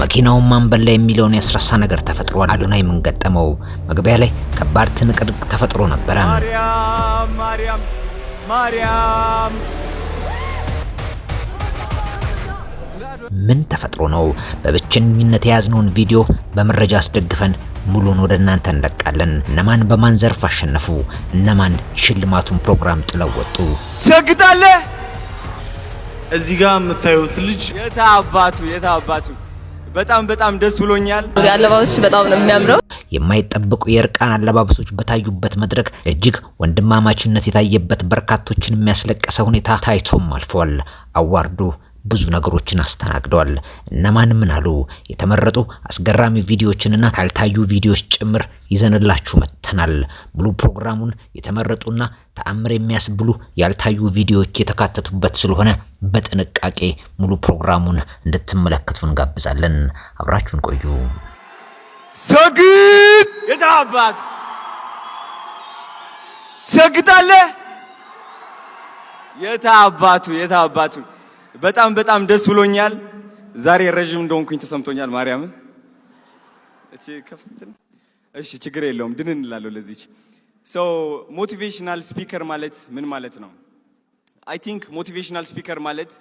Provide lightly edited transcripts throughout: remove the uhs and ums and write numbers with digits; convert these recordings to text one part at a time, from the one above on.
መኪናውን ማንበል ላይ የሚለውን ያስረሳ ነገር ተፈጥሯል። አዶናይ ምን ገጠመው? መግቢያ ላይ ከባድ ትንቅንቅ ተፈጥሮ ነበረ። ማርያም ማርያም ማርያም ምን ተፈጥሮ ነው? በብቸኝነት የያዝነውን ቪዲዮ በመረጃ አስደግፈን ሙሉን ወደ እናንተ እንለቃለን። እነማን በማን ዘርፍ አሸነፉ? እነማን ሽልማቱን ፕሮግራም ጥለው ወጡ? ትሰግጣለህ? እዚህ ጋር የምታዩት ልጅ የታባቱ በጣም ደስ ብሎኛል። አለባበስሽ በጣም ነው የሚያምረው። የማይጠበቁ የእርቃን አለባበሶች በታዩበት መድረክ እጅግ ወንድማማችነት የታየበት በርካቶችን የሚያስለቀሰ ሁኔታ ታይቶም አልፏል። አዋርዱ ብዙ ነገሮችን አስተናግደዋል። እነማን ምን አሉ? የተመረጡ አስገራሚ ቪዲዮዎችንና ካልታዩ ቪዲዮዎች ጭምር ይዘንላችሁ መጥተናል። ሙሉ ፕሮግራሙን የተመረጡና ተአምር የሚያስብሉ ያልታዩ ቪዲዮዎች የተካተቱበት ስለሆነ በጥንቃቄ ሙሉ ፕሮግራሙን እንድትመለከቱ እንጋብዛለን። አብራችሁን ቆዩ። ሰግጥ! ሰግጣለህ? የታባቱ በጣም ደስ ብሎኛል። ዛሬ ረጅም እንደሆንኩኝ ተሰምቶኛል። ማርያም እቺ ከፍተን እሺ፣ ችግር የለውም ድን እንላለሁ። ለዚህ ሞቲቬሽናል ስፒከር ማለት ምን ማለት ነው? አይ ቲንክ ሞቲቬሽናል ስፒከር ማለት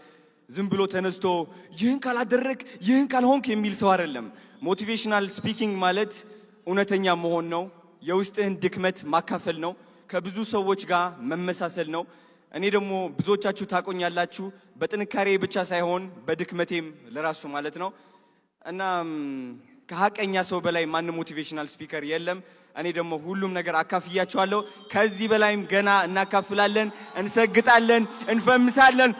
ዝም ብሎ ተነስቶ ይህን ካላደረክ ይህን ካልሆንክ የሚል ሰው አይደለም። ሞቲቬሽናል ስፒኪንግ ማለት እውነተኛ መሆን ነው። የውስጥህን ድክመት ማካፈል ነው። ከብዙ ሰዎች ጋር መመሳሰል ነው። እኔ ደግሞ ብዙዎቻችሁ ታቆኛላችሁ በጥንካሬ ብቻ ሳይሆን በድክመቴም ለራሱ ማለት ነው። እና ከሐቀኛ ሰው በላይ ማንም ሞቲቬሽናል ስፒከር የለም። እኔ ደግሞ ሁሉም ነገር አካፍያችኋለሁ። ከዚህ በላይም ገና እናካፍላለን፣ እንሰግጣለን፣ እንፈምሳለን።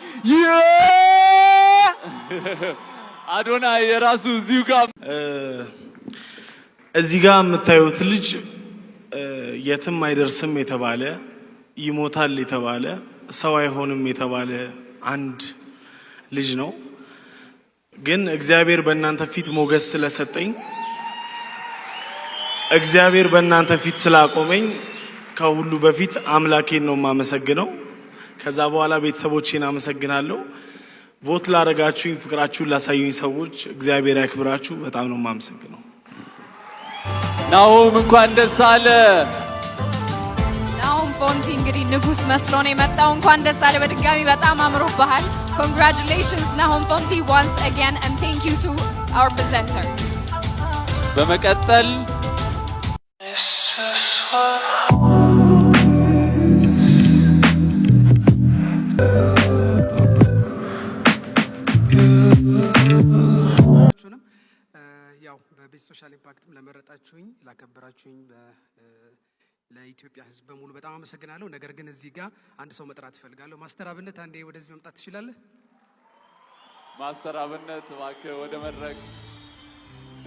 አዶናይ የራሱ እዚህ ጋር የምታዩት ልጅ የትም አይደርስም የተባለ ይሞታል የተባለ ሰው አይሆንም የተባለ አንድ ልጅ ነው። ግን እግዚአብሔር በእናንተ ፊት ሞገስ ስለሰጠኝ፣ እግዚአብሔር በእናንተ ፊት ስላቆመኝ ከሁሉ በፊት አምላኬን ነው የማመሰግነው። ከዛ በኋላ ቤተሰቦቼን አመሰግናለሁ። ቮት ላደረጋችሁኝ፣ ፍቅራችሁን ላሳዩኝ ሰዎች እግዚአብሔር ያክብራችሁ። በጣም ነው የማመሰግነው። ናሆም እንኳን ደስ አለ። ፎንቲ እንግዲህ ንጉስ መስሎ ነው የመጣው። እንኳን ደስ አለ በድጋሚ በጣም አምሮብሃል። Congratulations Nahom Fonti once again and thank you to our presenter. በመቀጠል ያው በቤስት ሶሻል ኢምፓክትም ለመረጣችሁኝ ላከበራችሁኝ ለኢትዮጵያ ሕዝብ በሙሉ በጣም አመሰግናለሁ። ነገር ግን እዚህ ጋር አንድ ሰው መጥራት እፈልጋለሁ። ማስተር አብነት አንዴ ወደዚህ መምጣት ትችላለህ? ማስተር አብነት እባክህ ወደ መድረክ።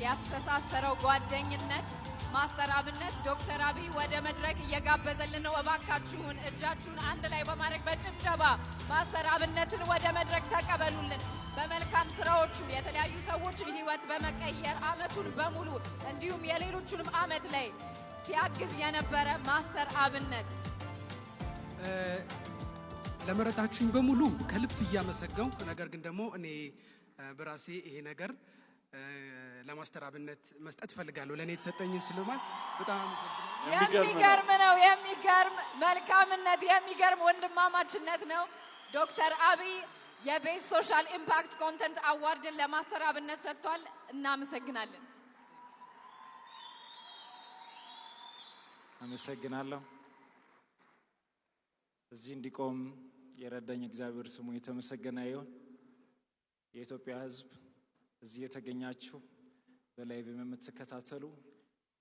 ያስተሳሰረው ጓደኝነት ማስተር አብነት ዶክተር አብይ ወደ መድረክ እየጋበዘልን ነው። እባካችሁን እጃችሁን አንድ ላይ በማድረግ በጭብጨባ ማስተር አብነትን ወደ መድረክ ተቀበሉልን። በመልካም ስራዎቹ የተለያዩ ሰዎችን ህይወት በመቀየር አመቱን በሙሉ እንዲሁም የሌሎቹንም አመት ላይ ሲያግዝ የነበረ ማስተር አብነት ለመረጣችሁኝ በሙሉ ከልብ እያመሰገንኩ፣ ነገር ግን ደግሞ እኔ በራሴ ይሄ ነገር ለማስተር አብነት መስጠት ፈልጋለሁ። ለኔ የተሰጠኝ ስለማል በጣም አመሰግናለሁ። የሚገርም ነው። የሚገርም መልካምነት፣ የሚገርም ወንድማማችነት ነው። ዶክተር አብይ የቤስት ሶሻል ኢምፓክት ኮንተንት አዋርድን ለማስተር አብነት ሰጥቷል። እናመሰግናለን። አመሰግናለሁ። እዚህ እንዲቆም የረዳኝ እግዚአብሔር ስሙ የተመሰገነ ይሁን። የኢትዮጵያ ሕዝብ እዚህ የተገኛችሁ በላይቭ የምትከታተሉ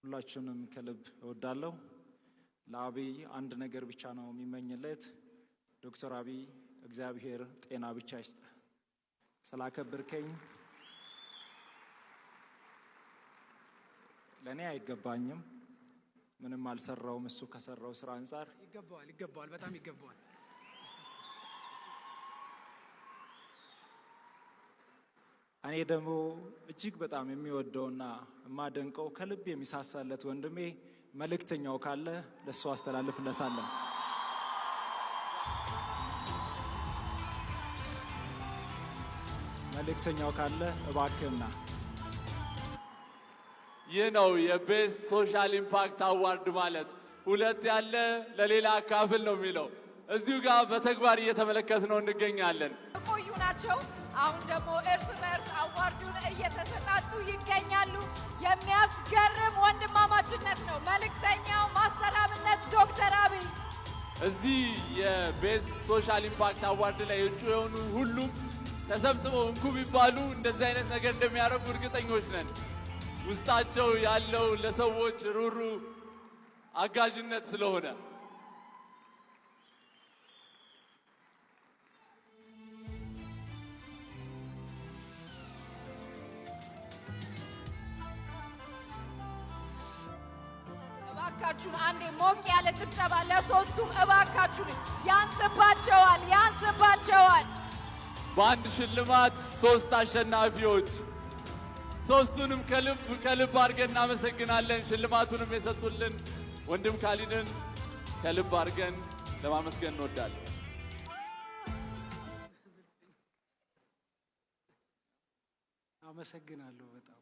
ሁላችሁንም ከልብ እወዳለሁ። ለአብይ አንድ ነገር ብቻ ነው የሚመኝለት። ዶክተር አብይ እግዚአብሔር ጤና ብቻ ይስጥ። ስላከበርከኝ ለኔ አይገባኝም። ምንም አልሰራውም። እሱ ከሰራው ስራ አንፃር ይገባዋል፣ በጣም ይገባዋል። እኔ ደግሞ እጅግ በጣም የሚወደውና የማደንቀው ከልብ የሚሳሳለት ወንድሜ መልእክተኛው ካለ ለሱ አስተላልፍለታለሁ። መልእክተኛው ካለ እባክህና ይህ ነው የቤስት ሶሻል ኢምፓክት አዋርድ ማለት። ሁለት ያለ ለሌላ አካፍል ነው የሚለው። እዚሁ ጋር በተግባር እየተመለከትነው እንገኛለን። ቆዩ ናቸው። አሁን ደግሞ እርስ በርስ አዋርዱን እየተሰጣጡ ይገኛሉ። የሚያስገርም ወንድማማችነት ነው። መልእክተኛው ማስተር አብነት ዶክተር አብይ እዚህ የቤስት ሶሻል ኢምፓክት አዋርድ ላይ እጩ የሆኑ ሁሉም ተሰብስበው እንኩ ቢባሉ እንደዚህ አይነት ነገር እንደሚያደርጉ እርግጠኞች ነን። ውስጣቸው ያለው ለሰዎች ሩሩ አጋዥነት ስለሆነ እባካችሁን አንዴ ሞቅ ያለ ጭብጨባ ለሶስቱም እባካችሁን። ያንስባቸዋል። በአንድ ሽልማት 3 አሸናፊዎች። ሶስቱንም ከልብ አድርገን እናመሰግናለን። ሽልማቱንም የሰጡልን ወንድም ካሊድን ከልብ አድርገን ለማመስገን እንወዳለን። አመሰግናለሁ በጣም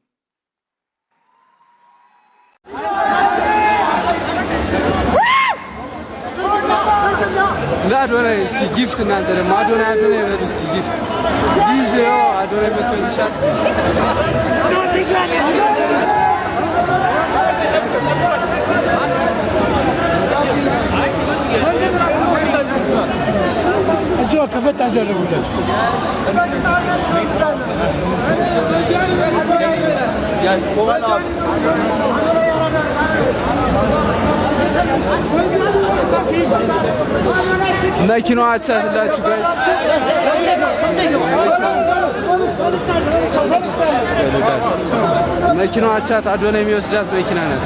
ለአዶናይ እስኪ ጊፍት እናንተ ደግሞ አዶናይ በሉ እስኪ ጊፍት ይዘው አዶናይ መጥቶልሻል። እዚሁ ከፈት አደረጉለት። መኪናዋ አቻትላችሁ ጋይስ መኪናዋ አቻት አዶናይ የሚወስዳት መኪና ናት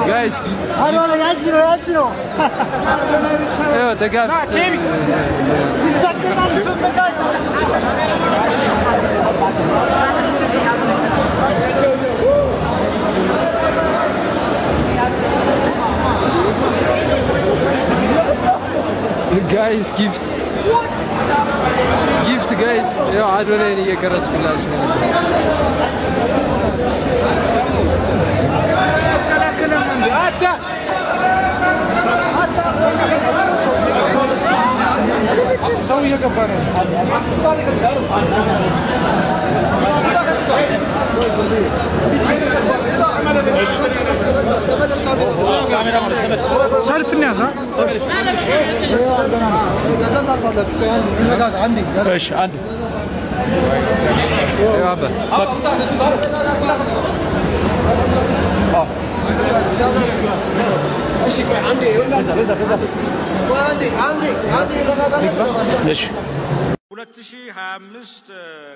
ጋይስ ተጋፍት ጋይስ ጊፍት ጋይስ ያው አዶናይን እየቀረጽኩላችሁ ነው። ሰው እየገባ ነው።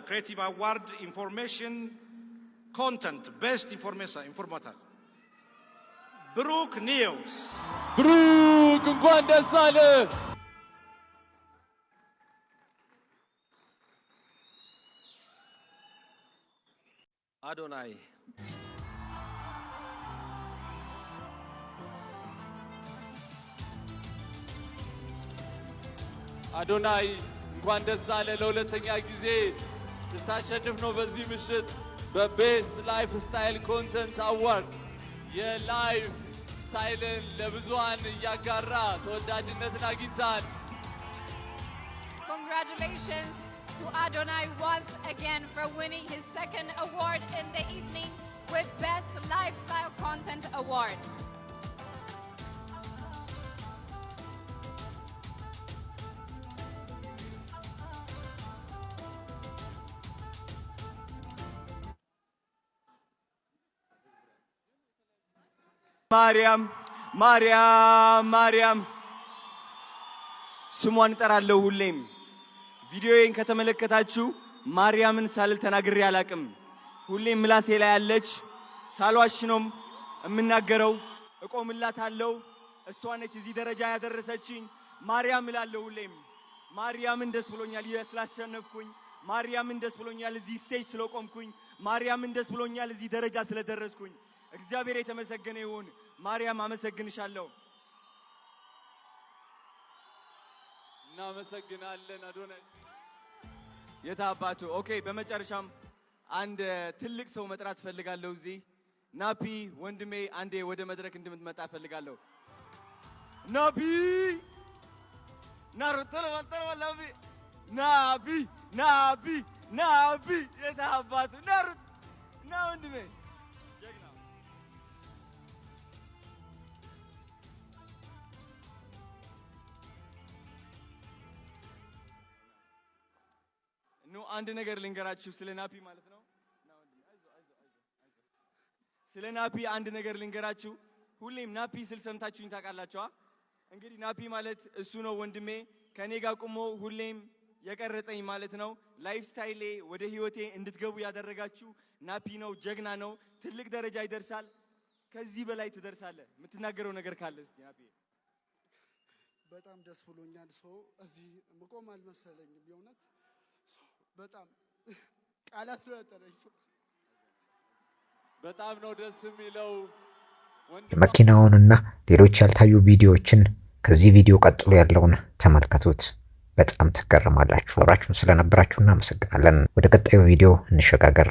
ክሬቲቭ አዋርድ ኢንፎርሜሽን ኮንተንት ቤስት ኢንፎርማታል ብሩክ ኒውስ ብሩክ እንኳን ደስ አለ። አዶናይ አዶናይ እንኳን ደስ አለ። ለሁለተኛ ጊዜ ስታሸንፍ ነው በዚህ ምሽት በቤስት ላይፍ ስታይል ኮንተንት አዋርድ የላይፍ ስታይልን ለብዙሃን እያጋራ ተወዳጅነትን አግኝታል። Congratulations to Adonai once again for winning his second award in the evening with Best Lifestyle Content Award. ማርያም ስሟን እጠራለሁ ሁሌም። ቪዲዮዬን ከተመለከታችሁ ማርያምን ሳልል ተናግሬ አላቅም። ሁሌም ምላሴ ላይ ያለች ሳልዋሽ ነው የምናገረው። እቆምላታለሁ። እሷ ነች እዚህ ደረጃ ያደረሰችኝ። ማርያም እላለሁ ሁሌም። ማርያምን ደስ ብሎኛል ስላሸነፍኩኝ። ማርያምን ደስ ብሎኛል እዚህ ስቴጅ ስለቆምኩኝ። ማርያምን ደስ ብሎኛል እዚህ ደረጃ ስለደረስኩኝ። እግዚአብሔር የተመሰገነ ይሁን። ማርያም አመሰግንሻለሁ። እናመሰግናለን አዶናይ። የታባቱ ኦኬ። በመጨረሻም አንድ ትልቅ ሰው መጥራት ፈልጋለሁ። እዚህ ናፒ ወንድሜ አንዴ ወደ መድረክ እንድትመጣ ፈልጋለሁ። ናፒ ናፒ የታባቱ ናሩት ና ወንድሜ ጀግና አንድ ነገር ልንገራችሁ ስለ ናፒ ማለት ነው። ስለ ናፒ አንድ ነገር ልንገራችሁ። ሁሌም ናፒ ስል ሰምታችሁኝ ታውቃላችሁ። እንግዲህ ናፒ ማለት እሱ ነው ወንድሜ፣ ከኔ ጋር ቆሞ ሁሌም የቀረጸኝ ማለት ነው። ላይፍ ስታይሌ ወደ ህይወቴ እንድትገቡ ያደረጋችሁ ናፒ ነው። ጀግና ነው። ትልቅ ደረጃ ይደርሳል። ከዚህ በላይ ትደርሳለህ። የምትናገረው ነገር ካለ እስቲ ናፒ። በጣም ደስ ብሎኛል። እዚህ መቆም አልመሰለኝም የእውነት በጣም ቃላት ነው ያጠረኝ። በጣም ነው ደስ የሚለው። የመኪናውንና ሌሎች ያልታዩ ቪዲዮዎችን ከዚህ ቪዲዮ ቀጥሎ ያለውን ተመልከቱት። በጣም ትገረማላችሁ። አብራችሁን ስለነበራችሁ እናመሰግናለን። ወደ ቀጣዩ ቪዲዮ እንሸጋገር።